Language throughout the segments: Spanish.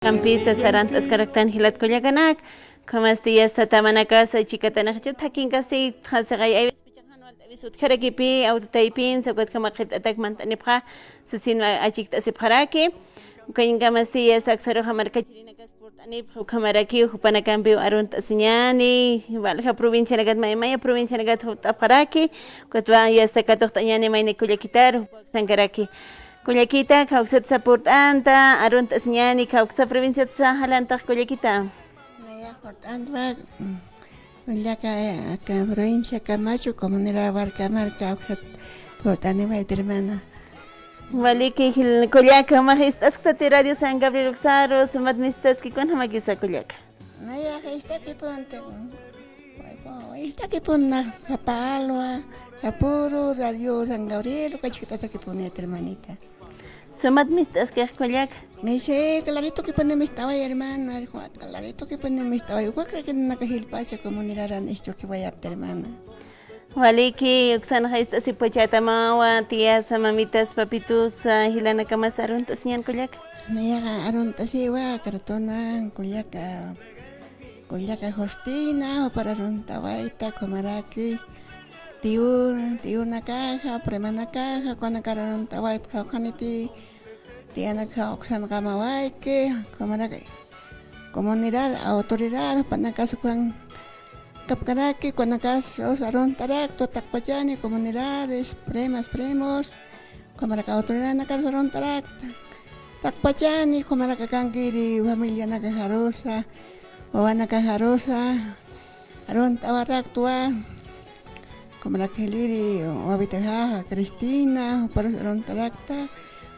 Campisa sarantas karaktan hilat kullaganak, kamas días tatamana casa chikatana hachet hakin kasi hasagay ay pichahan wal tabisut karakipi au taipin sagot kamakit atak mantanipha sasin achik tasipharaki kain kamas días aksaro hamar kachirina kasport anip kamaraki hupana cambio arun tasinyani walha provincia nagat maya provincia nagat tapharaki kutwa yasta katokhtanyani mayne kullakitar sankaraki Kullakita kawsat saportanta arunta señani kawsa provincia sa halanta kullakita. Naya portanta kullaka ka provincia Camacho comunidad Barcamar kawsat portani vai hermana. Waliki hil kullaka mahistas kta radio San Gabriel Uxaro sumat mistas ki kon hamagisa kullaka. Naya esta ki ponte. Esta ki ponna sa Palwa, sa Puro, radio San Gabriel, kachikita ki pone hermanita. Sumat mistas que kullaka. Me dice, clarito que pone mi estaba hermano, clarito que pone mi estaba. Yo creo que no que pacha comunidad esto que voy a hermana. Waliki uksan haistas si pochata mawa tías mamitas papitus hilana kamas arunta señan kullaka. Naya arunta si wa kartona kullaka. Kullaka hostina o para arunta waita komaraki. Tiu na caja, premana caja, cuando arunta waita kaukaniti. Tiana kaoksan kamawaike, comunidad, autoridad, panakasukan kapkaraki, cuanacasos, arontarak, totakpachani, comunidades, primos, comaraka autoridad nakas arontarak, takpachani, comaraka kankiri, familia nakajarosa, o nakajarosa, arontawarak tua, comaraka hiliri, o habitaja, Cristina, o para arontarakta,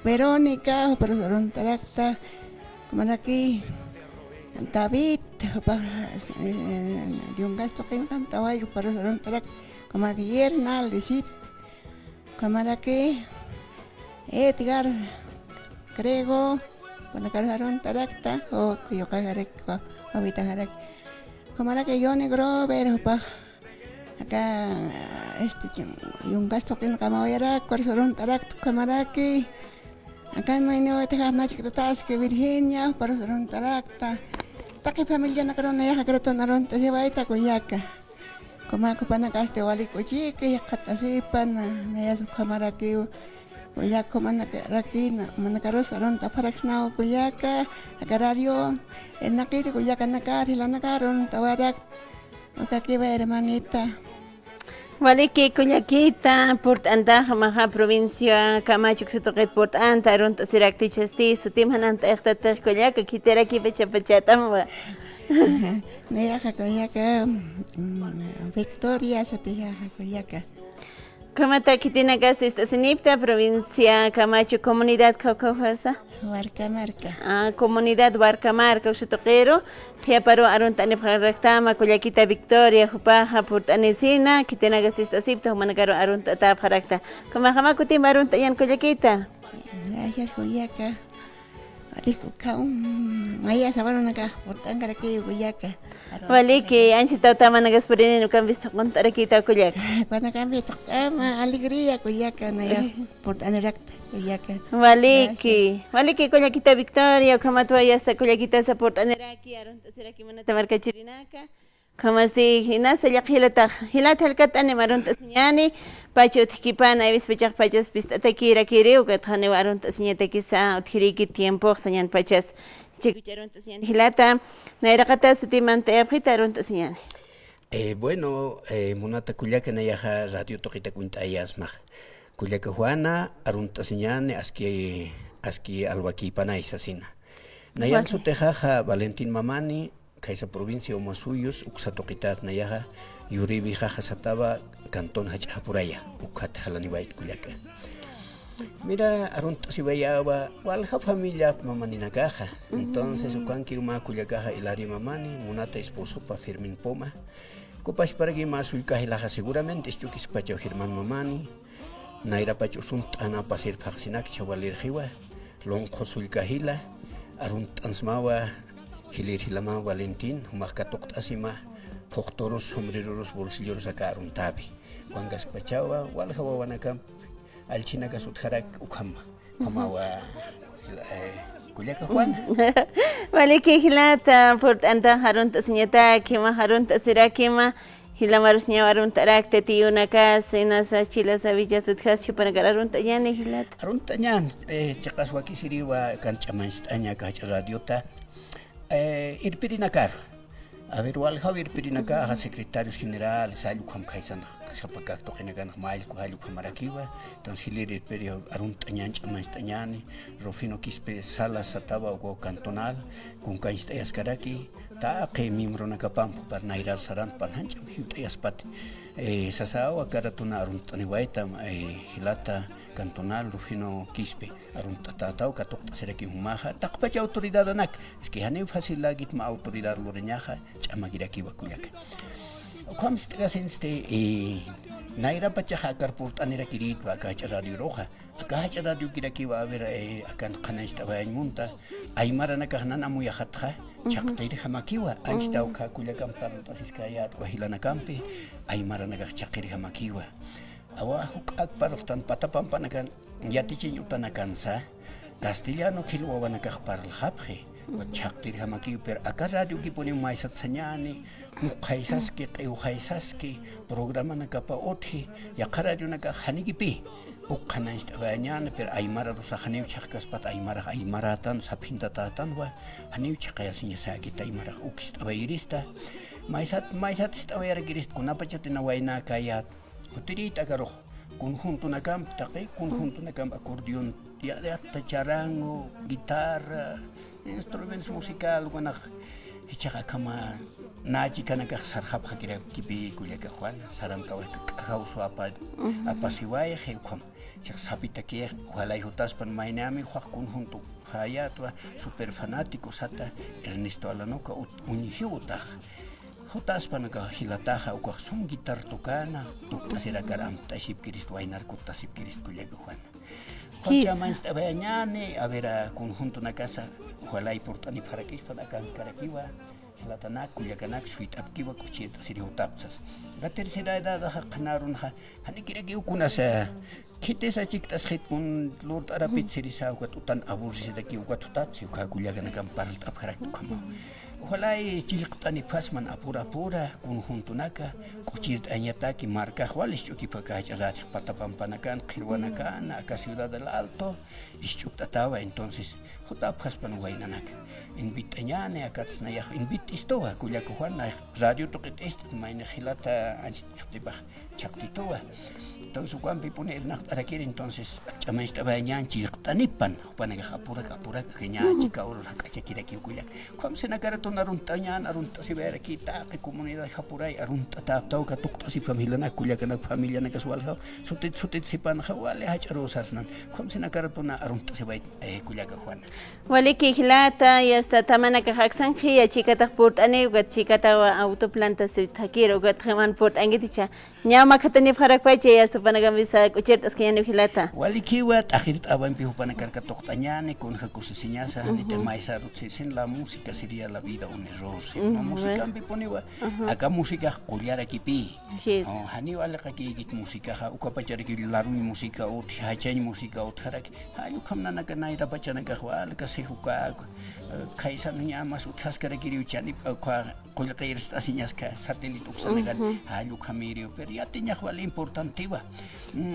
Verónica, pero Tarakta, como aquí, David, de un gasto que encantaba, y para Tarakta, como aquí Hernal, Lisit, como aquí, Edgar, Grego, cuando cargaron Tarakta, o yo cagaré, o habitajaré, como aquí Johnny Grover, acá, y un gasto que encantaba, era Corazón Tarakta, como aquí, Acá no hay nueva tejas nachi que tatas que Virginia para un tarakta. Taki familia na karon na yaka karon naron ta siya ita kuyaka. Kumako pa nakaste wali ko chiki katasipan na yaso kamaraki kuyako manaraki na manakaros aron ta farak na kuyaka akarario nakiri kuyaka nakari la nakaron tawarak okakiba hermanita. Waliki kullakita port anta maha provincia Camacho sutoqet port anta arunta sirakti chasti sutim hananta ekta kullaka kitera ki pechatam wa. Naya kuyaka Victoria sutiya kuyaka. Kamata kitina gas esta sinipta provincia Camacho comunidad Caucausa. Barcamarca. Comunidad Barcamarca sutoqero Tia paro arunta ni praktama kullakita Victoria hupaha port anesina kitina gas esta sipta managaro arunta ta prakta. Kama kutim arunta yan kullakita. Naya kuyaka. Ariko kaum maya sabaron naka portan karaki kuyaka. Waliki anchi tama nagas purini nukan visto kontara kita kullak. Pana kami tama alegría kuyaka naya portan rakta kuyaka. Waliki kullakita Victoria kama tu ayasta kullakita sa portan raki arunta siraki mana tamarka chirinaka. Kamas di hinasa yak hilata halkat ane marunta sinyani pacho tikipana ibis pachak pachas pista takira kireu kat hane warunta sinyata kisa uthiriki tiempo sanyan pachas chikucharunta sinyan hilata nairakata sutimanta yapita arunta sinyani. Bueno, monata kullaka nayaja radio toquita cuenta ayasma. Kullaka Juana arunta sinyane aski alwaki pana isasina. Nayan sutejaja Valentín Mamani Kaisa provincia Omasuyos, Uxatoquitat Nayaja, Yuribi Jaja Sataba, Cantón Hachapuraya, Ucat Halanibait Cuyaca. Mira, Arunta Sibayaba, Walja familia Mamanina Caja. Entonces, Ucanqui Uma Cuyacaja Hilari Mamani, Munata esposo pa Firmin Poma. Copas para que más Uicajilaja seguramente, Estukis Pacho Germán Mamani, Naira Pacho Sunt Ana Pasir Paxinak Chavalir Jiwa, Lonjo Sulcajila, Aruntansmawa. Hilir hilama Valentín, Humacatok Asima, Poctoros, sombreros, bolsillos sacaron tabi. Cuangas Pachawa, Walhawanacam, Alchina Gasutharak, Ukama, Kamawa, Kuliaka Juana. Vale, que hilata por anta harunta señata kima harunta sira kima hilamarus ñawarunta rakte tiyuna casa nasa chila savilla sutjas chupanagar harunta yani hilata. Harunta ñan chaqaswaki siriwa kan chamanstaña kacha radiota irpirinakar. A ver, walha irpirinaka a secretarios generales, ayu kam kaisan sapakakto kinagan mail ko ayu kamarakiwa, entonces hilir irpirio arunta ñan chamanstañani, Rufino Quispe sala sataba o cantonal, con kaista yaskaraki, ta que miembro nakapampo para nairar saran panhancham hiuta yaspati. Sasao akaratuna arunta niwaita hilata cantonal Rufino Quispe arunta tatao katokta seraki humaja takpacha autoridad anak es que hanew fácil lagit ma autoridad loreñaja chamagiraki bakuyaka como este naira pacha hakar portanera kirit bakacha radio roja akacha radio kiraki va a ver akan qanasta bañmunta aymara nakahnan amuya hatja chaqtayri hamakiwa anchtaw ka kuyakan parantasiskayat ko hilana kampi aymara nakah chaqiri hamakiwa awa hukak partan patapampanakan yatichi utanakansa castellano kilwawanakaj parl hapje chaqtir hamaki per acá radio ki poni maisat señani muqaisaski qeuhaisaski programa nakapa othi ya radio nakaj hanikipi uqanasta bañana per aymara rusa haniu chaqkaspat aymara tan sapinta tan wa haniu chaqayasinya sakita aymara ukista bayrista maisat estaba girist kunapachatina waina kayat Utirita caro conjunto na camp taqi conjunto na camp acordeón ya charango guitarra instrumentos musical wana hichaga kama naji kana ka sarhab hakira kibi kuliaka Juan saranta wa kauso apa siwai hekom chak sapita ke ojalá hutas pan mainami juag conjunto hayatwa super fanático sata Ernesto Alanoca unihiuta Hutas panaga hilataja uka son guitar tocana tukasira karam tasip kirist wainar ko tasip kirist kuliaka Juan. Kocha mansta bañane a ver a conjunto na casa ojalá importante para que para kan karakiwa hilatana kuliakanak suit apkiwa kuchita siri utapsas. La tercera edad ha kanarun ha hanikira ki ukunasa kitesa chiktas hit kun lord arapit sirisa ukat utan abursi ki ukat utapsi uka kuliakanak paral tap harak kama. Ojalá chilqtani pasman apura conjunto naka kuchirt añataki marca jualis chukipa racha patapampanakan qirwanakan acá Ciudad del Alto ischuktataba entonces jota paspan wainanaka invitañane acá tsnaya invitistoa kuliaka Juana radio toqit maina hilata anchutiba chaktitoa entonces cuando pone el nacht arakir entonces chamaista bañan chilqtanipan panaga apura kenya chika ur hakachakira ki kuliak como se nakarato naruntañan arunta si ver aquí ta que comunidad japuray arunta ta ka tukta si familia na kuliak na familia na kasual ha sutit si pan hawale hacharosas nan como se nakarato na arunta si bay kuliak Juana Wali ki hilata ya esta tamana ka haksan khiya chikata port ane ugat chikata wa autoplanta se thakiro ugat khaman port angeticha nyama khatani farak pache ya esta panaga visa kuchert askyan hilata wali kiwat akhirt aban pihu panakar ka toktañane con jakusisiñasa ni te maisa sin la música sería la vida un error la música ambi poniwa acá música kuliara kipi hani wala ka kigit música ha ukapachar ki larumi música o hachani música o tharak ayu kamna na ka naira pachana ka wala ka sehuka kaisa niya mas uthas kara kiri uchani kwa kulqir stasiñas ka satélite uksanagan ayu kamirio pero ya tiña wala importantiva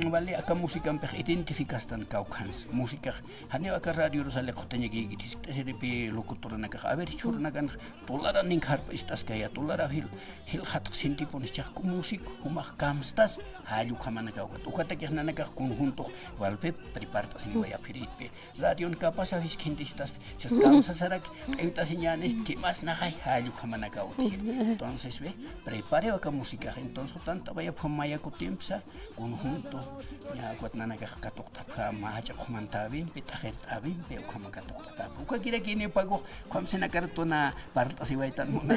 vale acá música ampe identificas tan kaukans música hani acá radio rosale khotaña ki gitis serepi locutor na ka a ver churna kan tolara ning har estas kaya tolara hil hat sinti ponis chak músico humah kamstas ayu kamana ka ukata ki na ka conjunto valpe prepartas ni vaya piripe radio capaz a visquindistas chas kamsa sarak euta señales que más na hay ayu kamana ka entonces ve prepare acá música entonces tanta vaya pomaya ko tiemsa conjunto ya kuatna na ka katokta pa macha komantabin pitahet abin pe kamakatokta uka kira kini pago kamse na kartona parta si waitan mo na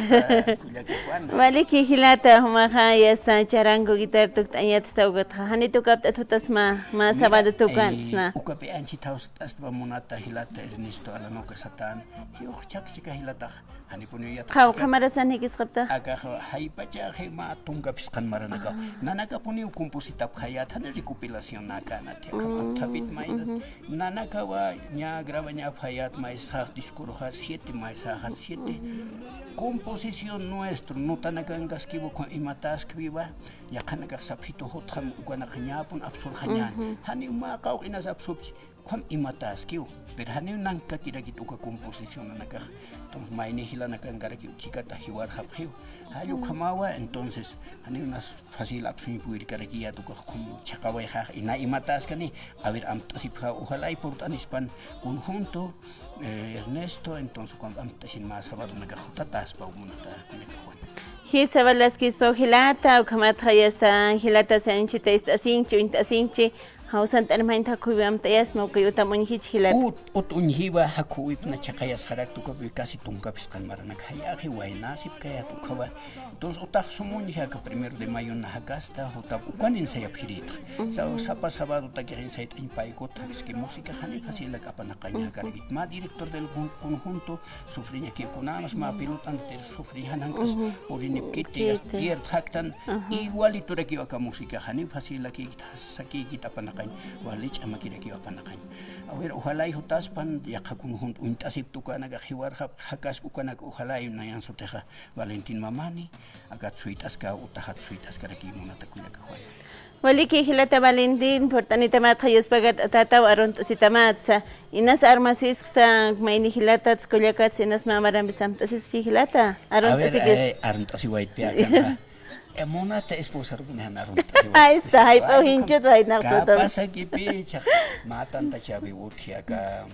kuya ke Juana Wali ki hilata humaha ya esta charango gitar tuktanyat sta ugat hani tukap tutasma ma sabado tukansna uka pe anchi taus tas ba monata hilata Ernesto Alanoca satan hiyo chak chika hilata hani puni ya Qaw kamarasan hikisqabta. aga hay pacha hay ma tunga piskan maranaka nanaka puni composita hayat hana recopilación naka na te kam tabit maina nanaka wa nya graba nya hayat mais ha discurso 7 mais ha 7 composición nuestro no tanaka ngaskibo con imatas kviva ya kanaka sapito hotam ukana khanya pun absur khanya hani ma qaw ina sapsup kwam imatas kiu pero hani nanka kira gitu ka composición nanaka entonces maine hilana kan gara ki chica ta hiwar habhiu halu khamawa entonces hani unas fácil apsuni puir kara ki ya tu ka como chakawa ha ina imatas kani a ver am tasipha ojalá y por tan hispan conjunto Ernesto entonces cuando am tasin más sabado na ka tatas pa umunata Hisa Valaskis pa hilata o kamat hayasta hilata sanchita istasinchi intasinchi Hausan tanmain ta kuwam tayas mo kayo tamon hich hilat. Unhiwa hakuip na chakayas harak tu kabi kasi tungkapis kan marana kaya hiway nasip kaya tu kawa. Entonces utak sumun hiya ka 1 de mayo na hagasta utak ukwanin sayap hirit. Sa sabado takirin sayt impaikot que música hani fasila kapanakanya kargit ma director del conjunto sufrinya ki kunamas ma pilotan ter sufrihan angkas orinip kiti tier haktan igualito de ki ka música hani fasila ki saki kita panak walich amakira ki apanakan awer ojalá hutas pan ya kakunhun untasip tuka naga hiwar hakas ukana ojalá na yan soteja Valentin Mamani agat suitas ka utahat suitas ka ki monata kuya ka hoy Waliki hilata Valentin portanita mat hayas pagat tataw aron sitamat sa inas armasis sa may ni hilata tskoляkat inas mamaram bisam tasis hilata aron tasigis aron tasi white pia kan Monata esposa rupuna narun. Ay está, ay pa hinchot ay narkoto. Pasa que picha matan ta chavi uti acá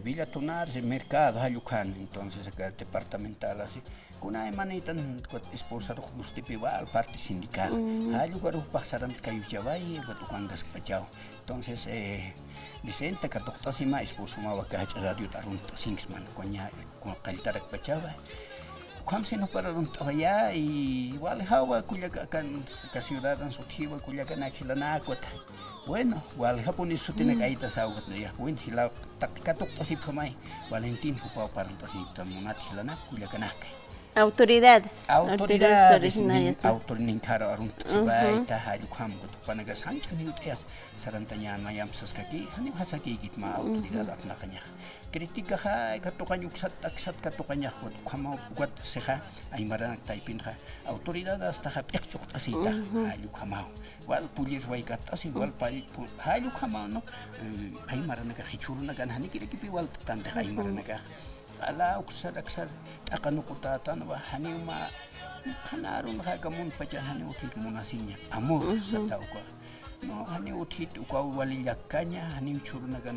Villa Tonar de mercado hayukan entonces acá departamental así. Kuna emanitan esposa rusti pival parte sindical. Hayukan pasaran kayu jawai batukangas pachao. Entonces Vicente katoktasima esposa mawaka radio tarun singsman konya con kaltarak pachao. Kwam sino para ron tawaya igual hawa kuyaga kan ka ciudad an sutiwa kuyaga na kilana kota bueno wal hapon iso tinakaita sa ugat na ya win hila katok tasip kamay Valentin pa parang tasip tamunat kilana kuyaga na kay autoridades autorin karo arun tsibay ta halu kam ko panaga sanchan hinutayas sarantanya mayam saskaki hani hasaki gitma autoridad at na kanya kritika ha katukan yuksat taksat katukan yakot kama ugat seha ay maranak taipin ha autoridad hasta ha pekchok tasita halu kama wal pulis way katasin wal pali halu kama no ay maranak hichur na kan hani kipi wal tante ay maranak ala uksar aksar akan ukutatan wa hani ma kanarun ha kamun pajan hani utit munasinya amor sa tao ko no hani utit ukaw walilakanya hani churuna kan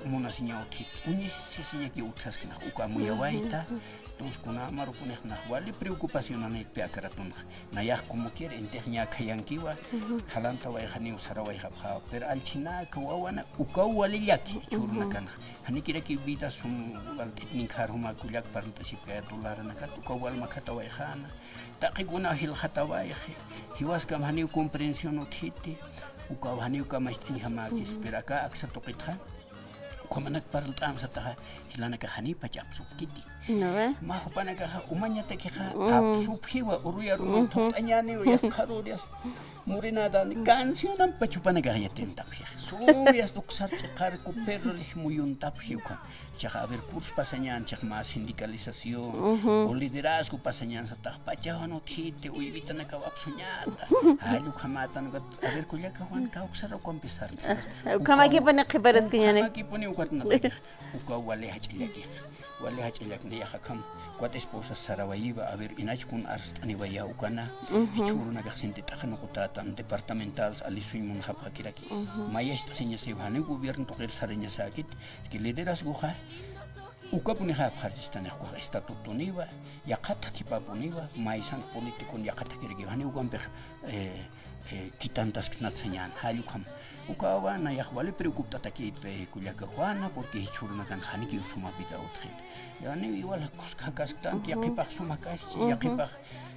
munasinya utit unis sisinya ki utkas kana ukamu yawaita entonces kuna maru kunek na wali preocupación na pe akaratun na ya como quiere entehnya kayankiwa halanta wa hani usara wa habha pero al china kawana ukaw walilaki churuna kana hani kira ki vida sum wal teknik haruma kulak paranta sipya dolar na kat ukaw wal makata wa khana taqiguna hil khatawa hiwas kam hani comprensión uthiti ukaw hani ka maistin hamakis pero aka aksa toqitha kumanak paraltam sa taha hilana ka hani pachap supkiti no ve ma hopana ka umanya te ka apsup hiwa uruya ru thotanyani ya kharurias murinada ni canción am pachupana ka yaten taphi subias duksar chakar ku perro muyun taphi ka chaha ver kurs pasanyan chak ma sindicalización o liderazgo pasanyan sa tah pachawan uthite uibita na ka apsunyata halu khamatan ka a ver kuya ka wan ka uksara ko empezar kama ki pana khibaras kinyane kama ki puni ukatna uka wale hachilaki ni yakam kwat esposa sarawaiba a ver inach kun arstani waya ukana churuna ka sinti takhano kutatan departamentals alisuy mun khap hakiraki mayesta sinya sibhane gobierno to qir sarinya sakit ki liderazgo kha uka puni khap harjistane ko estatuto niwa yakata kipapuniwa maisan politikon yakata kirgi hani ugambe quitantas knatsanyan halukam ukawa na yakhwali preocupta taki kulyaka juana porque churuna kan khani ki suma pita utkhit yani igual kakas tan yaqipak suma kas yaqipak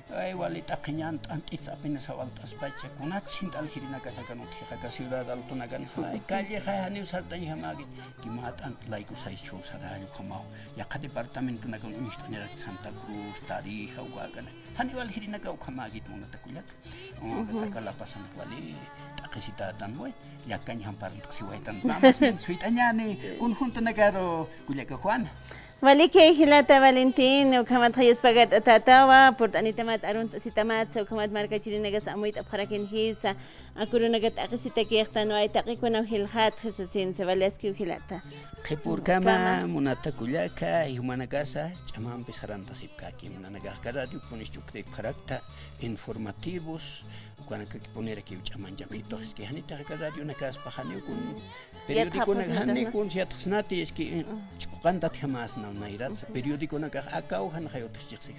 Igualita qiñanta antes apenas avaltas pacha kunat sintal hirina casa kanut hija ciudad altuna kan hay calle hay ni sartani hamagi kimat ant laiku sai chu sarayu kamau ya ka departamento na kan unistania Santa Cruz Tarija ugagan haniwal hirina ka kamagi tuna takulak takala pasan wali takisita tan boy ya kan hampar siwaitan tamas men suitanya ni conjunto nagaro kulak Juan. Vale que hilata Valentín o kamat hayas pagat atatawa por anitamat arunt sitamat so kamat marka chirinagas amuit aparakin hisa akurunagat akisita kiexta no ay takikuna hilhat hisasin se valeski hilata Qipurkama munata kullaka humana casa chamam pesaranta sipkaki munanaga radio ponis chukre karakta informativos cuando que poner aquí chaman japito es que hanita radio na kas pahani kun periódico na hanne kun siatsnati es que chukanta jamás na nairat periódico na ka akau han hayot chiksi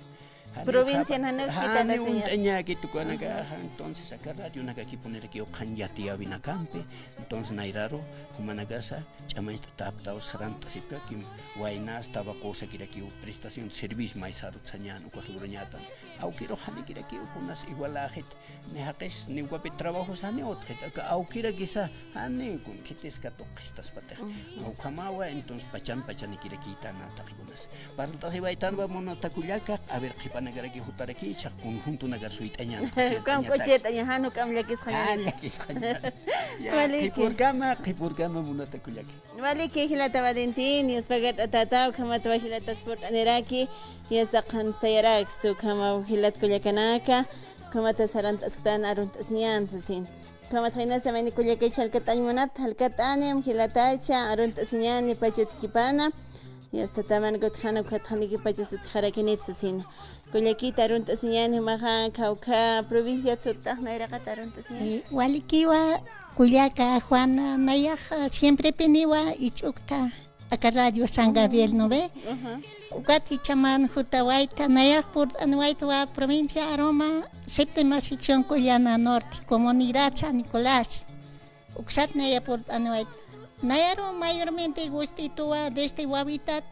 provincia na hani un teña que tu kana ka entonces acá radio na que poner aquí o kanjati abina campe entonces nairaro humana casa chamay tapta saranta sipkaki wainas taba cosa que aquí prestación de servicio mais arutsanyan ko surunyatan au quiero hani kira ki ukunas igualajet ne hakes ni guape trabajo sane otret au kira gisa hani kun kites ka toqistas patej au kamawa entonces pachan kira kita na taqunas parta se baitan va mona takullaka a ver qipana gara ki hutaraki cha conjunto nagar suitaña kam cocheta ya hanu kam yakis khanya ya qipurgama mona takullaka vale que hilata Valentín y espagat atata kama tawhilata sport aneraki y saqan sayarax tu kama hilat kullakanaka kama tasarant astan arunt asyan sasin kama thaina samani kullakay chalkatañ munap halkatanem hilatacha arunt asyan ni pachet kipana y hasta taman gotkhana khathani ki pachet kharakinit sasin kullakita arunt asyan maha kauka provincia tsutah nairaqa arunt asyan walikiwa Culiaca Juana Nayaja siempre peniwa ichukta acá radio San Gabriel no ve Ugati chaman Jutawaita Nayak por Anuaitwa provincia Aroma séptima sección Cuyana Norte comunidad San Nicolás Uxat Naya por Anuait Nayaro mayormente gustitúa desde Huavitat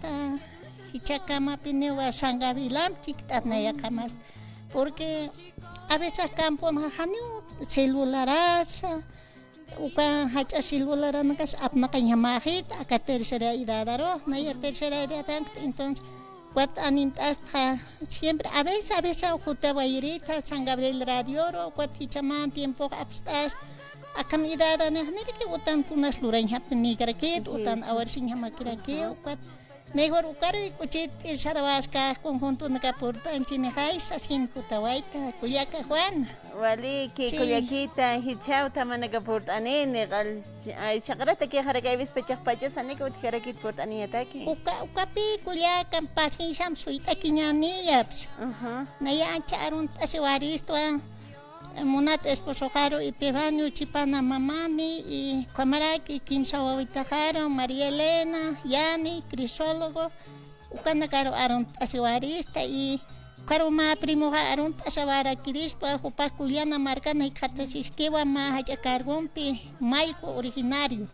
Ichacama penewa San Gabriel chictat Nayacamas porque a veces campo hanu celularas uka hacha celular nakas apna kanya mahit aka tercera edad aro na ya tercera edad entonces what animtas siempre a veces juta bairita San Gabriel radio ro what hichaman tiempo abstas akam edad ne que utan tunas luran hapni karaket utan awar sing hamakira ke what mejor ukaro y kuchit sarabasca conjunto nakaporta en chinejais asin kutawaita Culiaca Juan wali que kullakita hichau tamanaga portane negal ay chakrata que harakay bis pachak pachas ane ko harakit portani ataki ukapi Culiaca pasin sam suita kinyani yaps naya charun asiwaristo Munat esposo caro y pevanio chipana mamani y camaraki kimsa wawitaharo María Elena Yani crisólogo ukana caro aron asiwarista y caro ma primo aron asawara Cristo jupa Culiana marcana y cartasisquewa ma haya cargompi Maico originario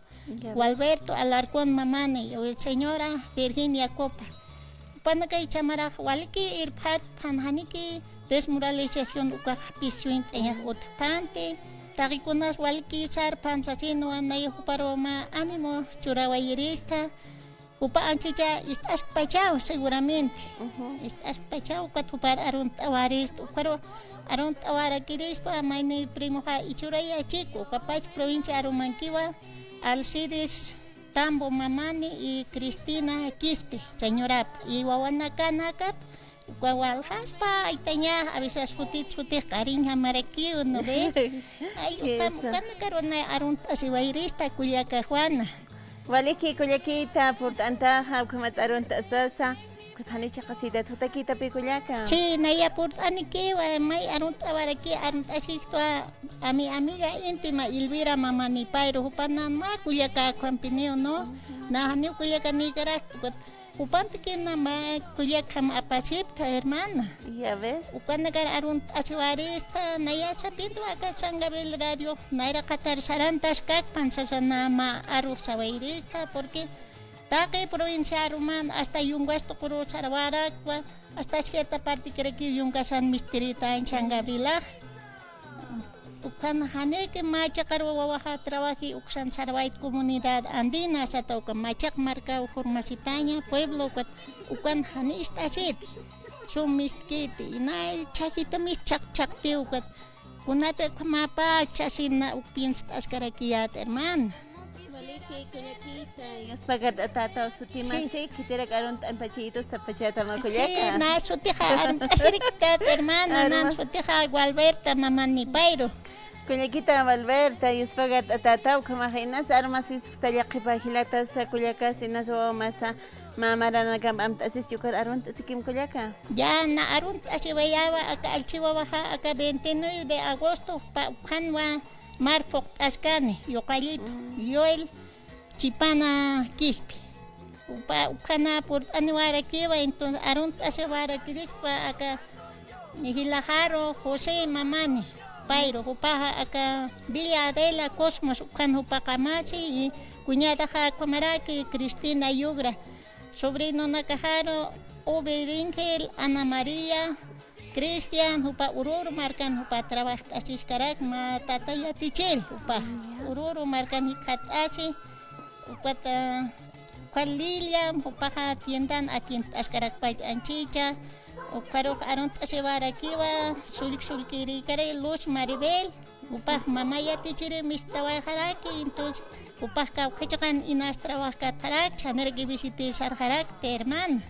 Gualberto Alarcón mamani o el señora Virginia Copa Panakay chamara waliki irpat panhaniki desmoralización uka pisuin enya utpante tarikunas waliki sar pansasino anay huparoma animo churawayirista upa anchicha estás pachao seguramente estás pachao katupar arunt awaris ukaro arunt awarakiris pa maini primo ha ichuraya chico kapach provincia arumankiwa Alcides Tambo Mamani y Cristina Quispe, señora, y Wawanaka, Guawalhaspa, y tenía a veces sutit cariño maraquillo, ¿no ve? Ay, carona arunta si vairista, Culiaca Juana. Vale, que Culiaquita, por tanta, como arunta sasa. Kutani chakasida tutakita Culiaca. Sí, naya por aniki may arunta baraki arunta asisto a mi amiga íntima Elvira Mamani Pairo hupanan ma Culiaca compañero no na hani Culiaca ni garak upan pequeña ma Culiaca apasipta hermana. Ya ves. Upan nagar arunta asiwarista naya sabiendo acá San Gabriel radio naira katar sarantas kak pansasana ma aruk sawairista porque Taque provincia Roman hasta Yungas Tokoro Charwarak, hasta cierta parte creo que Yungasan Misterita en San Gabriela. Ukan hanir ke macha karwawaha trabaji uksan sarwait komunidad andina sa tau ke macak marka formasitanya pueblo kat ukan hani istasit sumiskiti inay chakita mis chak tiu kat kunate kamapa chasina upin stas karakiat herman. Maliki kulyakita yung spagat atataw sutimasi kitirak aron an pachito sa pachata Sí, makulyaka. na sutiha asirikat hermano nan sutiha Gualberta mamani Pairo. Kulyakita Valverta yung spagat atataw kamakinas armasis talyakipa hilata sa kulyaka sinasawa masa mamaranagam amtasis yukar aron sikim kulyaka. Ya na arun asiwayaba aka alchiwawaha aka 29 de agosto pa ukhanwa marfok askani yokalit yoel chipana kispi upa ukhana por aniwara kiwa entonces arun asiwara kirispa aka nihilajaro José Mamani Pairo upaha aka Villa de la Cosmos ukhan upakamachi y cuñada ha Comaraki Cristina Yugra sobrino nakaharo Oberingel Ana María Cristian hupa ururu markan hupa trabajo asis karak ma tataya tichel hupa ururu markan hikat asi hupa Lilian hupa ha tiendan atin askarak pait anchicha ukarok aron asewara kiwa sulik kiri kare Luz Maribel upah mamaya tichire mistawa haraki entonces upah kau kecakan inas trabajo katarak chaner que visite sar harak terman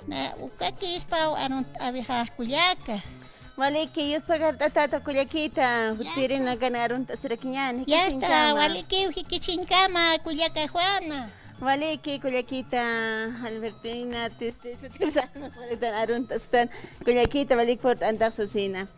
na ukakis pau aron abeja kulyaka Maliki yung spagat atataw kulyakita hutirin na ganaron tasirakinyan. ya está waliki hikichinkama kulyaka Juana. Maliki kulyakita Albertina tistis utibsan masalitan aron tastan kulyakita balik port antak susina.